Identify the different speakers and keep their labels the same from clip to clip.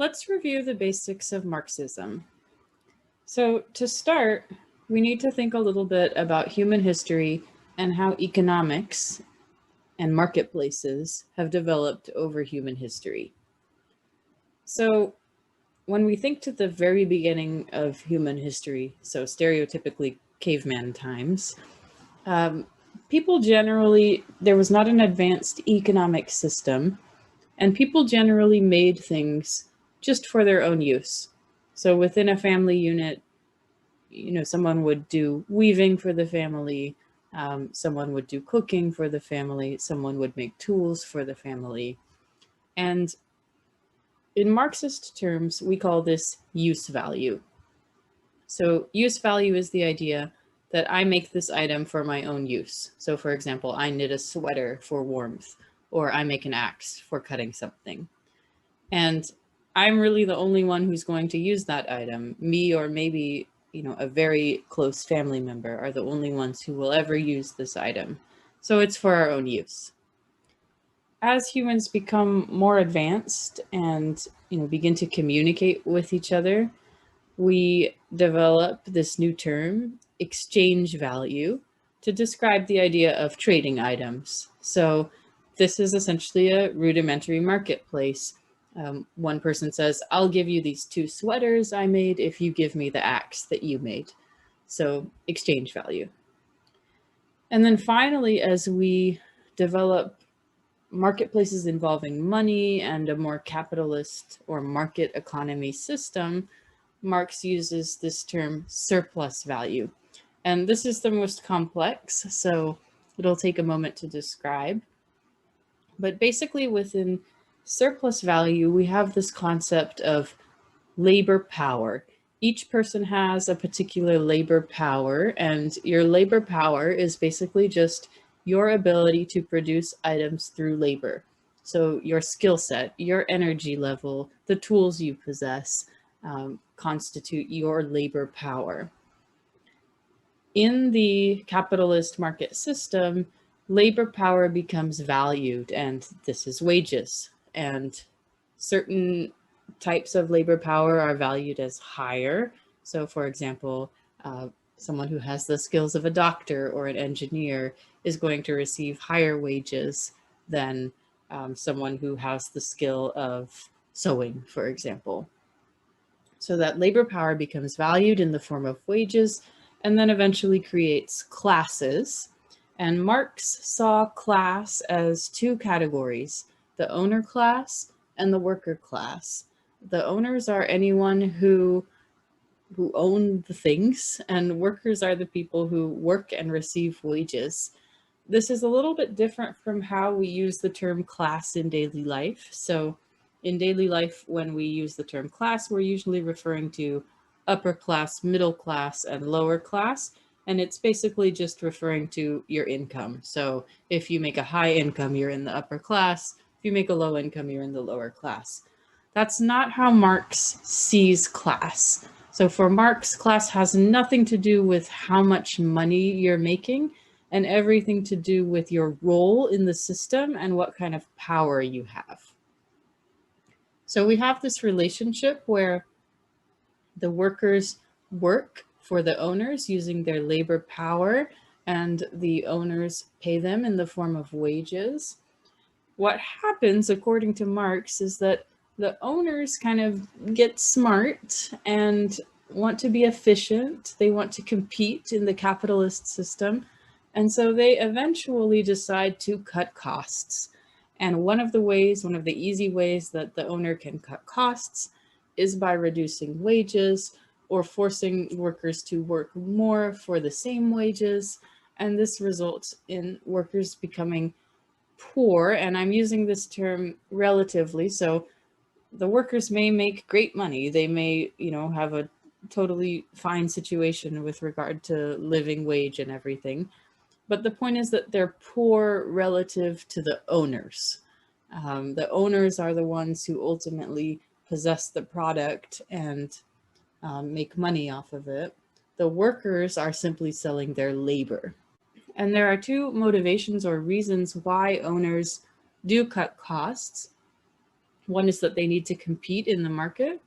Speaker 1: Let's review the basics of Marxism. So to start, we need to think a little bit about human history and how economics and marketplaces have developed over human history. So when we think to the very beginning of human history, so stereotypically caveman times, people generally, there was not an advanced economic system, and people generally made things just for their own use. So within a family unit, someone would do weaving for the family, someone would do cooking for the family, someone would make tools for the family. And in Marxist terms, we call this use value. So use value is the idea that I make this item for my own use. So for example, I knit a sweater for warmth, or I make an axe for cutting something. And I'm really the only one who's going to use that item. Me or maybe, a very close family member are the only ones who will ever use this item. So it's for our own use. As humans become more advanced and, begin to communicate with each other, we develop this new term, exchange value, to describe the idea of trading items. So this is essentially a rudimentary marketplace. One person says, I'll give you these 2 sweaters I made if you give me the axe that you made. So exchange value. And then finally, as we develop marketplaces involving money and a more capitalist or market economy system, Marx uses this term surplus value. And this is the most complex, so it'll take a moment to describe. But basically within surplus value, we have this concept of labor power. Each person has a particular labor power, and your labor power is basically just your ability to produce items through labor. So your skill set, your energy level, the tools you possess constitute your labor power. In the capitalist market system, labor power becomes valued, and this is wages. And certain types of labor power are valued as higher. So for example, someone who has the skills of a doctor or an engineer is going to receive higher wages than someone who has the skill of sewing, for example. So that labor power becomes valued in the form of wages and then eventually creates classes. And Marx saw class as 2 categories, the owner class and the worker class. The owners are anyone who own the things, and workers are the people who work and receive wages. This is a little bit different from how we use the term class in daily life. So in daily life, when we use the term class, we're usually referring to upper class, middle class, and lower class. And it's basically just referring to your income. So if you make a high income, you're in the upper class. If you make a low income, you're in the lower class. That's not how Marx sees class. So for Marx, class has nothing to do with how much money you're making and everything to do with your role in the system and what kind of power you have. So we have this relationship where the workers work for the owners using their labor power, and the owners pay them in the form of wages. What happens, according to Marx, is that the owners kind of get smart and want to be efficient. They want to compete in the capitalist system. And so they eventually decide to cut costs. And one of the easy ways that the owner can cut costs is by reducing wages or forcing workers to work more for the same wages. And this results in workers becoming poor. And I'm using this term relatively. So the workers may make great money. They may, have a totally fine situation with regard to living wage and everything. But the point is that they're poor relative to the owners. The owners are the ones who ultimately possess the product and make money off of it. The workers are simply selling their labor. And there are 2 motivations or reasons why owners do cut costs. One is that they need to compete in the market,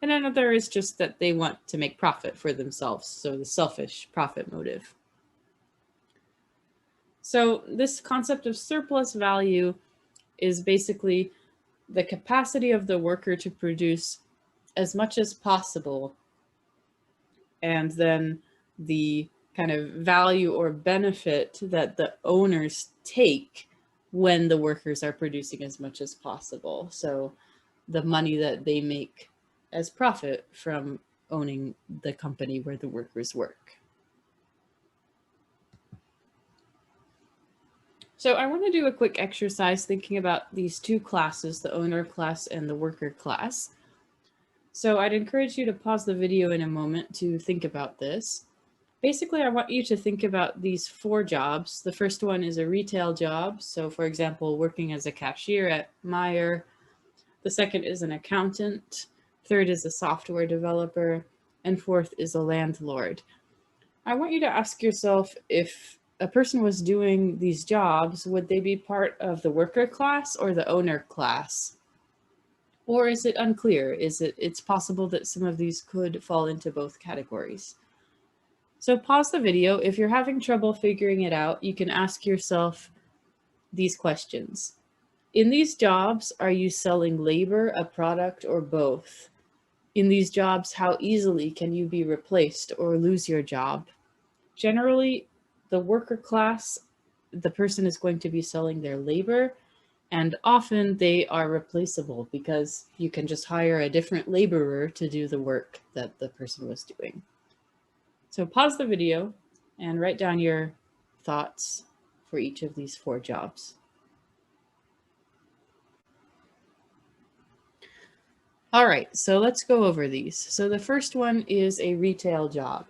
Speaker 1: and another is just that they want to make profit for themselves, so the selfish profit motive. So this concept of surplus value is basically the capacity of the worker to produce as much as possible, and then the kind of value or benefit that the owners take when the workers are producing as much as possible. So the money that they make as profit from owning the company where the workers work. So I want to do a quick exercise thinking about these two classes, the owner class and the worker class. So I'd encourage you to pause the video in a moment to think about this. Basically, I want you to think about these 4 jobs. The first one is a retail job. So for example, working as a cashier at Meijer. The second is an accountant. Third is a software developer. And fourth is a landlord. I want you to ask yourself, if a person was doing these jobs, would they be part of the worker class or the owner class? Or is it unclear? It's possible that some of these could fall into both categories. So pause the video. If you're having trouble figuring it out, you can ask yourself these questions. In these jobs, are you selling labor, a product, or both? In these jobs, how easily can you be replaced or lose your job? Generally, the worker class, the person is going to be selling their labor, and often they are replaceable because you can just hire a different laborer to do the work that the person was doing. So pause the video and write down your thoughts for each of these 4 jobs. All right, so let's go over these. So the first one is a retail job.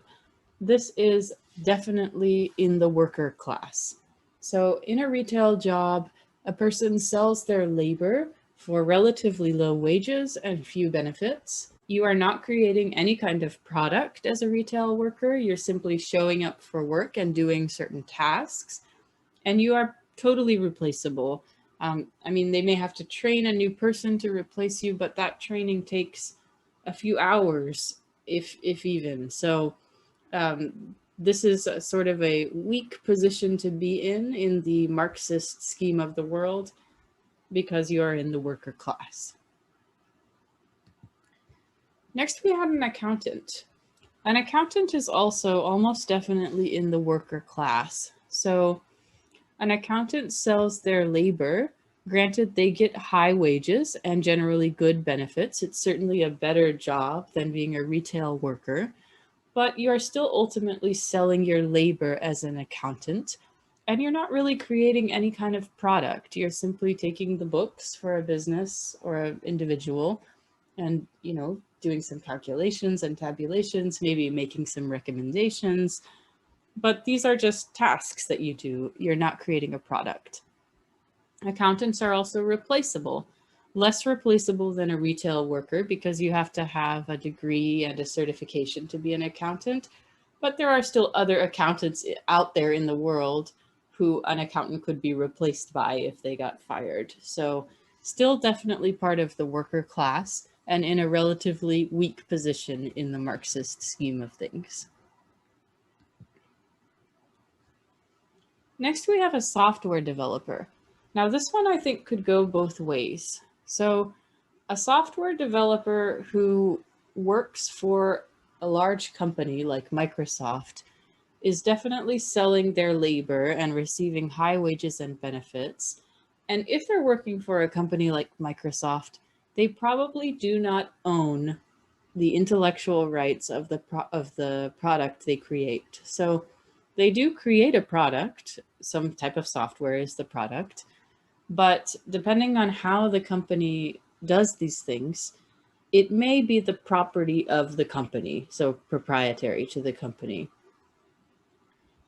Speaker 1: This is definitely in the worker class. So in a retail job, a person sells their labor for relatively low wages and few benefits. You are not creating any kind of product as a retail worker. You're simply showing up for work and doing certain tasks, and you are totally replaceable. I mean, they may have to train a new person to replace you, but that training takes a few hours, if even. So this is a sort of a weak position to be in the Marxist scheme of the world, because you are in the worker class. Next, we have an accountant. An accountant is also almost definitely in the worker class. So an accountant sells their labor. Granted, they get high wages and generally good benefits. It's certainly a better job than being a retail worker, but you are still ultimately selling your labor as an accountant, and you're not really creating any kind of product. You're simply taking the books for a business or an individual and, doing some calculations and tabulations, maybe making some recommendations. But these are just tasks that you do. You're not creating a product. Accountants are also replaceable, less replaceable than a retail worker because you have to have a degree and a certification to be an accountant. But there are still other accountants out there in the world who an accountant could be replaced by if they got fired. So still definitely part of the worker class and in a relatively weak position in the Marxist scheme of things. Next, we have a software developer. Now, this one I think could go both ways. So a software developer who works for a large company like Microsoft is definitely selling their labor and receiving high wages and benefits. And if they're working for a company like Microsoft, they probably do not own the intellectual rights of the product they create. So they do create a product, some type of software is the product, but depending on how the company does these things, it may be the property of the company, so proprietary to the company.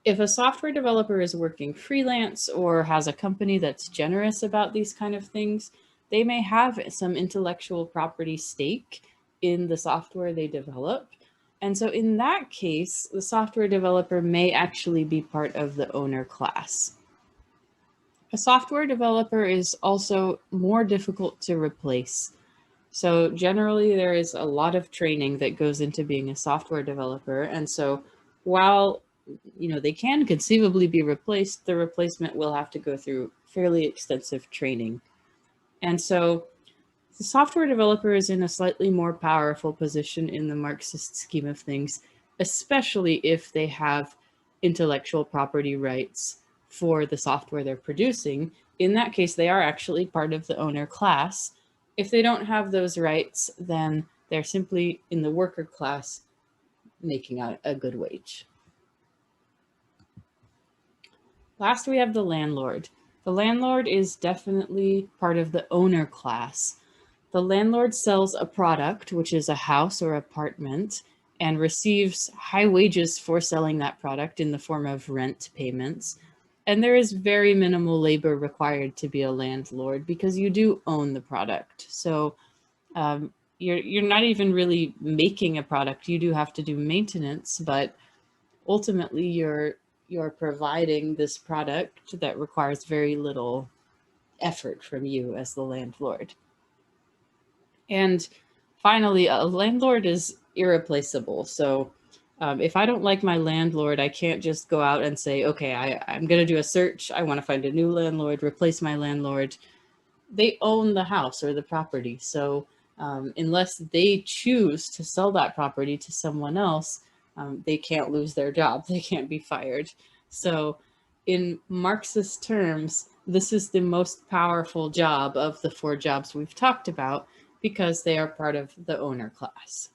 Speaker 1: If a software developer is working freelance or has a company that's generous about these kind of things, they may have some intellectual property stake in the software they develop. And so in that case, the software developer may actually be part of the owner class. A software developer is also more difficult to replace. So generally there is a lot of training that goes into being a software developer. And so while they can conceivably be replaced, the replacement will have to go through fairly extensive training. And so the software developer is in a slightly more powerful position in the Marxist scheme of things, especially if they have intellectual property rights for the software they're producing. In that case, they are actually part of the owner class. If they don't have those rights, then they're simply in the worker class making a good wage. Last, we have the landlord. The landlord is definitely part of the owner class. The landlord sells a product, which is a house or apartment, and receives high wages for selling that product in the form of rent payments. And there is very minimal labor required to be a landlord because you do own the product. So you're not even really making a product. You do have to do maintenance, but ultimately you're providing this product that requires very little effort from you as the landlord. And finally, a landlord is irreplaceable. So if I don't like my landlord, I can't just go out and say, okay, I'm going to do a search. I want to find a new landlord, replace my landlord. They own the house or the property. So unless they choose to sell that property to someone else, they can't lose their job. They can't be fired. So in Marxist terms, this is the most powerful job of the four jobs we've talked about because they are part of the owner class.